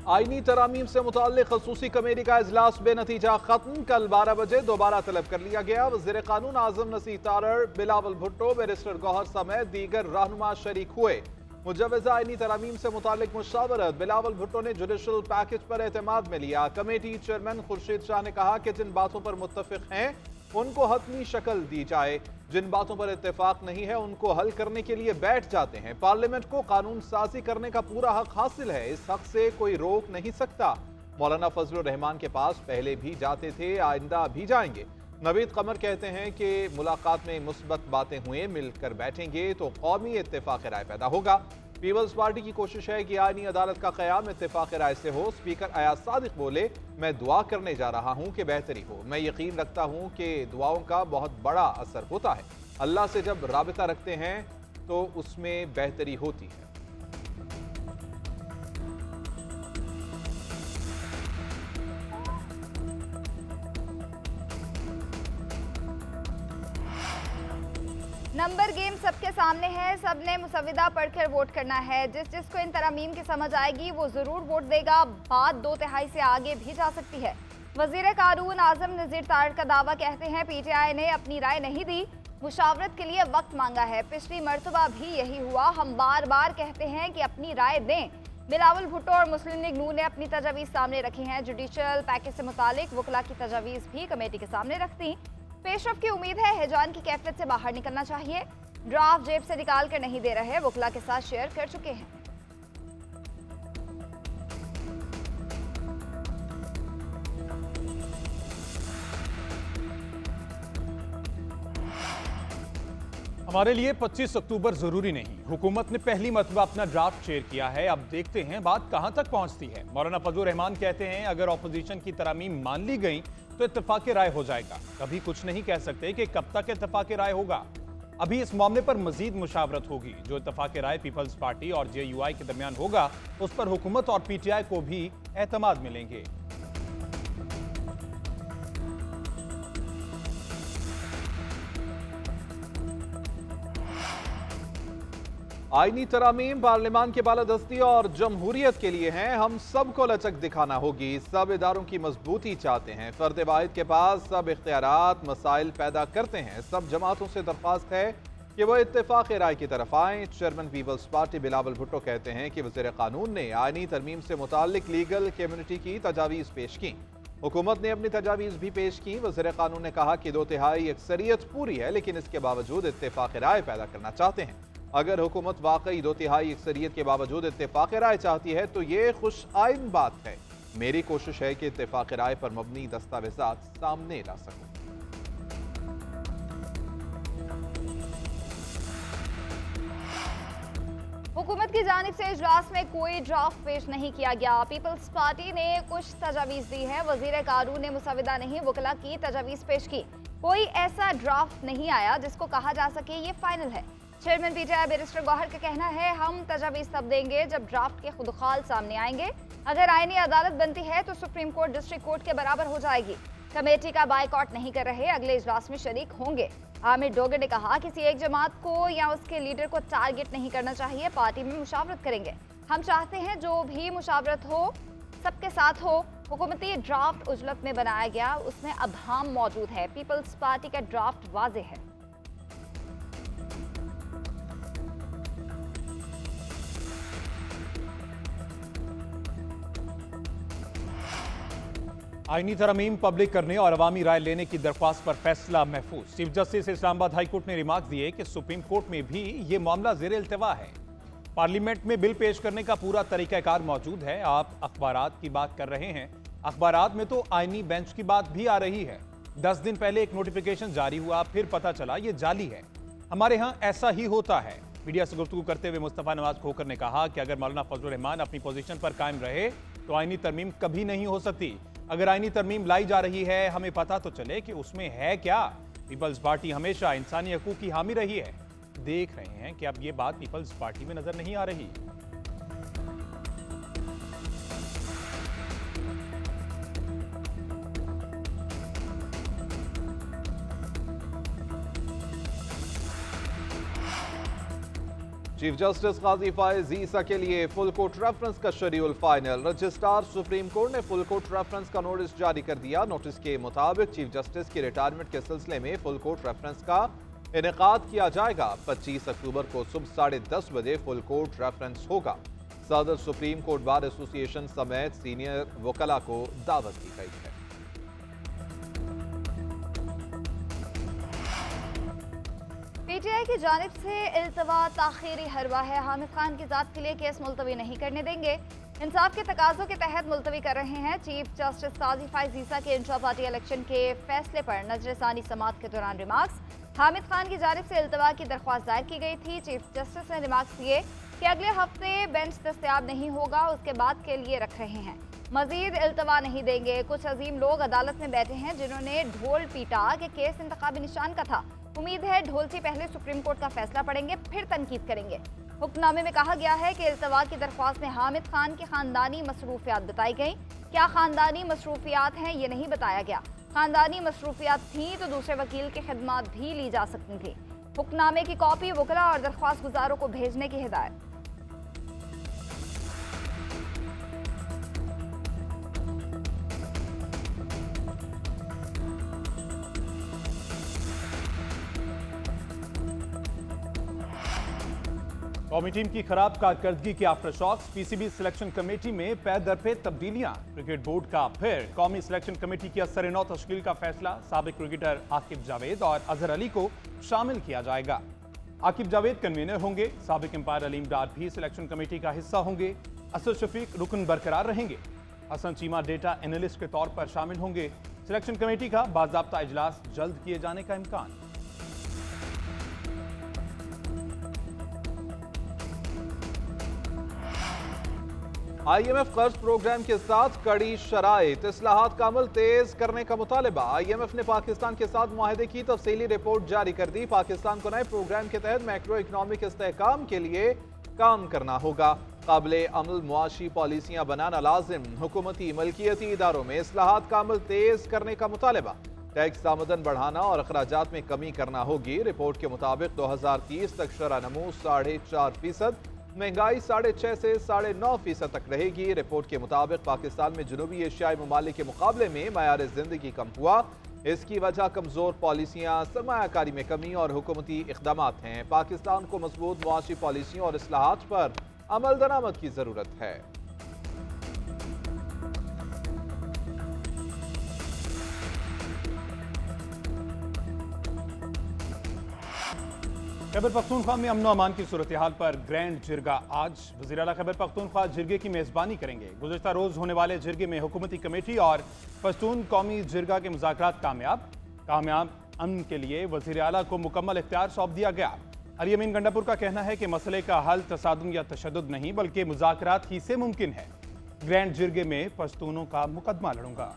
आईनी तरामीम से मुताल्लिक खसूसी कमेटी का इजलास बेनतीजा खत्म। कल 12 बजे दोबारा तलब कर लिया गया। वज़ीर कानून आज़म नसीर तारड़, बिलावल भुट्टो, बैरिस्टर गौहर समेत दीगर रहनुमा शरीक हुए। मुजव्वज़ा आईनी तरामीम से मुताल्लिक मुशावरत बिलावल भुट्टो ने जुडिशल पैकेज पर एतमाद में लिया। कमेटी चेयरमैन खुर्शीद शाह ने कहा कि जिन बातों पर मुत्तफिक हैं उनको हतमी शक्ल दी जाए, जिन बातों पर इत्तेफाक नहीं है उनको हल करने के लिए बैठ जाते हैं। पार्लियामेंट को कानून साजी करने का पूरा हक हासिल है, इस हक से कोई रोक नहीं सकता। मौलाना फजलुर रहमान के पास पहले भी जाते थे, आइंदा भी जाएंगे। नवीद कमर कहते हैं कि मुलाकात में मुस्बत बातें हुए, मिलकर बैठेंगे तो कौमी इत्तेफाक राय पैदा होगा। पीपल्स पार्टी की कोशिश है कि आईनी अदालत का क़याम इत्तेफाक राय से हो। स्पीकर अयाज सादिक बोले, मैं दुआ करने जा रहा हूं कि बेहतरी हो। मैं यकीन रखता हूं कि दुआओं का बहुत बड़ा असर होता है। अल्लाह से जब राबिता रखते हैं तो उसमें बेहतरी होती है। नंबर गेम सबके सामने है, सबने मुसविदा पढ़कर वोट करना है। जिसको इन तरमीम की समझ आएगी वो जरूर वोट देगा। बात 2/3 से आगे भी जा सकती है। वजीर कानून आजम नसीर तारड़ का दावा, कहते हैं पीटीआई ने अपनी राय नहीं दी, मुशावरत के लिए वक्त मांगा है। पिछली मरतबा भी यही हुआ। हम बार बार कहते हैं कि अपनी राय दें। बिलावल भुट्टो और मुस्लिम लीग नून ने अपनी तजावीज़ सामने रखी हैं। जुडिशल पैकेज से मुतालिक वकला की तजावीज़ भी कमेटी के सामने रखती। पेशरफ की उम्मीद है, हिजान की कैफियत से बाहर निकलना चाहिए। ड्राफ्ट जेब से निकाल कर नहीं दे रहे, वकला के साथ शेयर कर चुके हैं। हमारे लिए 25 अक्टूबर जरूरी नहीं। हुकूमत ने पहली मरतबा अपना ड्राफ्ट शेयर किया है, अब देखते हैं बात कहां तक पहुंचती है। मौलाना फजलुर रहमान कहते हैं अगर ऑपोजिशन की तरामीम मान ली गई तो इत्तेफाक राय हो जाएगा। कभी कुछ नहीं कह सकते कि कब तक इत्तेफाक राय होगा। अभी इस मामले पर मजीद मुशावरत होगी। जो इत्तेफाक राय पीपल्स पार्टी और जेयूआई के दरमियान होगा उस पर हुकूमत और पीटीआई को भी एतमाद मिलेंगे। आईनी तरामीम पार्लियामान के बालादस्ती और जमहूरियत के लिए हैं। हम सबको लचक दिखाना होगी। सब इदारों की मजबूती चाहते हैं। फर्द वाहिद के पास सब इख्तियारात मसाइल पैदा करते हैं। सब जमातों से दरख्वास्त है कि वह इत्तेफाक राय की तरफ आएँ। चेयरमैन पीपल्स पार्टी बिलावल भुट्टो कहते हैं कि वज़ीर कानून ने आईनी तरमीम से मुताल्लिक लीगल कम्युनिटी की तजावीज़ पेश की। हुकूमत ने अपनी तजावीज़ भी पेश की। वज़ीर कानून ने कहा कि 2/3 अक्सरियत पूरी है, लेकिन इसके बावजूद इत्तेफाक राय पैदा करना चाहते हैं। अगर हुकूमत वाकई 2/3 अक्सरियत के बावजूद इत्तेफाक राय चाहती है तो ये खुश आइन बात है। मेरी कोशिश है कि इत्तेफाक राय पर मबनी दस्तावेजात सामने ला सकूं। हुकूमत की जानिब से इजलास में कोई ड्राफ्ट पेश नहीं किया गया। पीपल्स पार्टी ने कुछ तजावीज़ दी है। वजीर कानून ने मुसविदा नहीं वकला की तजावीज़ पेश की। कोई ऐसा ड्राफ्ट नहीं आया जिसको कहा जा सके ये फाइनल है। चेयरमैन पीटीआई बैरिस्टर गौहर का कहना है हम तजावीज़ तब देंगे जब ड्राफ्ट के खुदखाल सामने आएंगे। अगर आईनी अदालत बनती है तो सुप्रीम कोर्ट डिस्ट्रिक्ट कोर्ट के बराबर हो जाएगी। कमेटी का बायकॉट नहीं कर रहे, अगले इजलास में शरीक होंगे। आमिर डोगर ने कहा किसी एक जमात को या उसके लीडर को टारगेट नहीं करना चाहिए, पार्टी में मुशावरत करेंगे। हम चाहते हैं जो भी मुशावरत हो सबके साथ हो। हुकूमती ड्राफ्ट उजलत में बनाया गया, उसमें अभाम मौजूद है। पीपल्स पार्टी का ड्राफ्ट वाज़ेह है। आईनी तरमीम पब्लिक करने और अवामी राय लेने की दरख्वास्त पर फैसला महफूज। Chief justice Islamabad high court ने रिमार्क दिए कि सुप्रीम कोर्ट में भी ये मामला ज़ेर इल्तिवा है। पार्लियामेंट में बिल पेश करने का पूरा तरीक़ाकार मौजूद है। आप अखबारात की बात कर रहे हैं, अखबारात में तो आईनी बेंच की बात भी आ रही है। 10 दिन पहले एक नोटिफिकेशन जारी हुआ, फिर पता चला ये जाली है। हमारे यहाँ ऐसा ही होता है। मीडिया से गुफ्तगू करते हुए मुस्तफ़ा नवाज खोखर ने कहा कि अगर मौलाना फजलुर रहमान अपनी पोजीशन पर कायम रहे तो आईनी तरमीम कभी नहीं हो सकती। अगर आईनी तरमीम लाई जा रही है हमें पता तो चले कि उसमें है क्या। पीपल्स पार्टी हमेशा इंसानी हकूक़ की हामी रही है। देख रहे हैं कि अब ये बात पीपल्स पार्टी में नजर नहीं आ रही। चीफ जस्टिस काजी फायज ईसा के लिए फुल कोर्ट रेफरेंस का schedule final. Registrar supreme court ने फुल कोर्ट रेफरेंस का नोटिस जारी कर दिया। नोटिस के मुताबिक चीफ जस्टिस की रिटायरमेंट के सिलसिले में फुल कोर्ट रेफरेंस का इनेकाद किया जाएगा। 25 अक्टूबर को सुबह 10:30 बजे फुल कोर्ट रेफरेंस होगा। सदर सुप्रीम कोर्ट बार एसोसिएशन समेत सीनियर वकला को दावत दी गई है। पीटीआई की जानिब से इल्तवा ताखीरी हरवा है। हामिद खान की जात के लिए केस मुलतवी नहीं करने देंगे। इंसाफ के तकाजों के तहत मुलतवी कर रहे हैं। चीफ जस्टिस काजी फायज ईसा के इंट्रा पार्टी इलेक्शन के फैसले पर नजरसानी समाअत के दौरान रिमार्क्स। हामिद खान की जानिब से इल्तवा की दरख्वास्त दायर की गई थी। चीफ जस्टिस ने रिमार्क्स दिए कि अगले हफ्ते बेंच दस्तयाब नहीं होगा, उसके बाद के लिए रख रहे हैं। मजीद इल्तवा नहीं देंगे। कुछ अजीम लोग अदालत में बैठे हैं जिन्होंने ढोल पीटा कि केस इंतखाबी निशान का था। उम्मीद है ढोलची पहले सुप्रीम कोर्ट का फैसला पढ़ेंगे, फिर तनकीद करेंगे। हुक्मनामे में कहा गया है कि इल्तवा की दरख्वास्त में हामिद खान की खानदानी मसरूफियात बताई गई। क्या खानदानी मसरूफियात हैं ये नहीं बताया गया। खानदानी मसरूफियात थी तो दूसरे वकील की खिदमात भी ली जा सकती थी। हुक्मनामे की कॉपी वकला और दरख्वास्त गुजारों को भेजने की हिदायत। कौमी टीम की खराब कारकर्दगी के aftershocks. PCB selection committee में पै दर पे तब्दीलियां। क्रिकेट बोर्ड का फिर कौमी सिलेक्शन कमेटी की असर-ए-नौ तश्कील का फैसला। साबिक क्रिकेटर आकिब जावेद और अजहर अली को शामिल किया जाएगा। आकिब जावेद कन्वीनर होंगे। साबिक अंपायर अलीम डार भी सिलेक्शन कमेटी का हिस्सा होंगे। असद शफीक रुकन बरकरार रहेंगे। हसन चीमा डेटा एनालिस्ट के तौर पर शामिल होंगे। सिलेक्शन कमेटी का बाज़ाब्ता इजलास जल्द किए जाने का इम्कान। IMF कर्ज प्रोग्राम के साथ कड़ी शराइत। इस्लाहात का अमल तेज करने का मुतालबा। IMF ने पाकिस्तान के साथ मुआहदे की तफसीली रिपोर्ट जारी कर दी। पाकिस्तान को नए प्रोग्राम के तहत मैक्रो इकनॉमिक इस्तेहकाम के लिए काम करना होगा। काबिले अमल मुआशी पॉलिसियां बनाना लाजिम। हुकूमती मलकियती इदारों में इस्लाहात का अमल तेज करने का मुतालबा। टैक्स आमदन बढ़ाना और अखराजात में कमी करना होगी। रिपोर्ट के मुताबिक 2030 तक शरह नमू 4.5%, महंगाई 6.5 से 9.5% तक रहेगी। रिपोर्ट के मुताबिक पाकिस्तान में जनूबी एशियाई ममालिक के मुकाबले में मयार जिंदगी कम हुआ। इसकी वजह कमजोर पॉलिसियां, सरमायाकारी में कमी और हुकूमती इक़दामात हैं। पाकिस्तान को मजबूत मुआशी पॉलिसियों और इस्लाहात पर अमल दरामद की जरूरत है। खैबर पख्तूनख्वा में अमन अमान की सूरत हाल पर ग्रैंड जिरगा आज। वज़ीर आला खैबर पख्तूनख्वा जिरगे की मेज़बानी करेंगे। गुज़श्ता रोज़ होने वाले जिरगे में हुकूमती कमेटी और पश्तून कौमी जिरगा के मुज़ाकरात कामयाब अमन के लिए वज़ीर आला को मुकम्मल इख्तियार सौंप दिया गया। अली अमीन गंडापुर का कहना है कि मसले का हल तसादुम या तशद्दुद नहीं बल्कि मुज़ाकरात ही से मुमकिन है। ग्रैंड जिरगे में पश्तूनों का मुकदमा लड़ूंगा।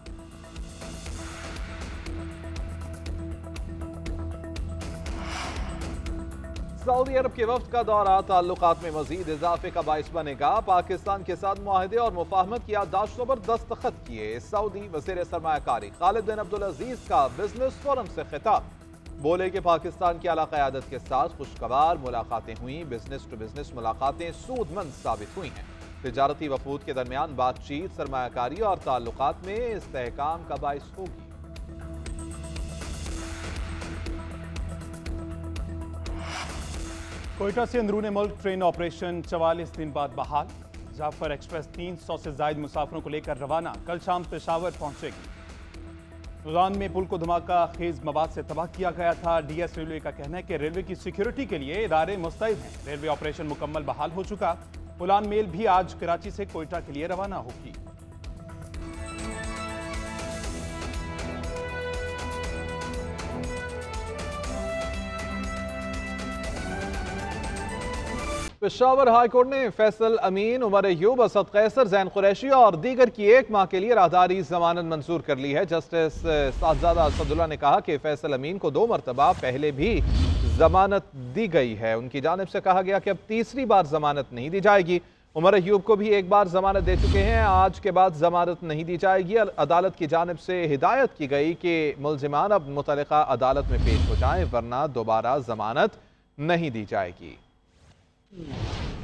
सऊदी अरब के वफ्द का दौरा ताल्लुकात में मजीद इजाफे का बाइस बनेगा। पाकिस्तान के साथ मुआहदे और मुफाहमत की याददाश्तों पर दस्तखत किए। सऊदी वज़ीर सरमायाकारी खालिद बिन अब्दुल अजीज का बिजनेस फोरम से खिताब। बोले कि पाकिस्तान की आला क़यादत के साथ खुशगवार मुलाकातें हुई। बिजनेस टू बिजनेस मुलाकातें सूदमंद साबित हुई हैं। तिजारती वफूद के दरमियान बातचीत सरमायाकारी और ताल्लुकात में इस्तेहकाम का बाइस होगी। कोयटा से अंदरूनी मुल्क ट्रेन ऑपरेशन 44 दिन बाद बहाल। जाफर एक्सप्रेस 300 से ज्यादा मुसाफिरों को लेकर रवाना। कल शाम पेशावर पहुंचेगी। सुजान में पुल को धमाका खेज मवाद से तबाह किया गया था। डीएस रेलवे का कहना है कि रेलवे की सिक्योरिटी के लिए इदारे मुस्तैद हैं। रेलवे ऑपरेशन मुकम्मल बहाल हो चुका। उड़ान मेल भी आज कराची से कोयटा के लिए रवाना होगी। पेशावर हाई कोर्ट ने फैसल अमीन, उमर अयूब, असद कैसर, जैन कुरैशी और दीगर की 1 माह के लिए राहदारी जमानत मंजूर कर ली है। जस्टिस साहबजादा असदुल्ला ने कहा कि फैसल अमीन को 2 मरतबा पहले भी जमानत दी गई है। उनकी जानिब से कहा गया कि अब तीसरी बार जमानत नहीं दी जाएगी। उमर अयूब को भी 1 बार जमानत दे चुके हैं। आज के बाद जमानत नहीं दी जाएगी। अदालत की जानिब से हिदायत की गई कि मुल्जिमान अब मुतल्लिका अदालत में पेश हो जाएं, वरना दोबारा जमानत नहीं दी जाएगी। है।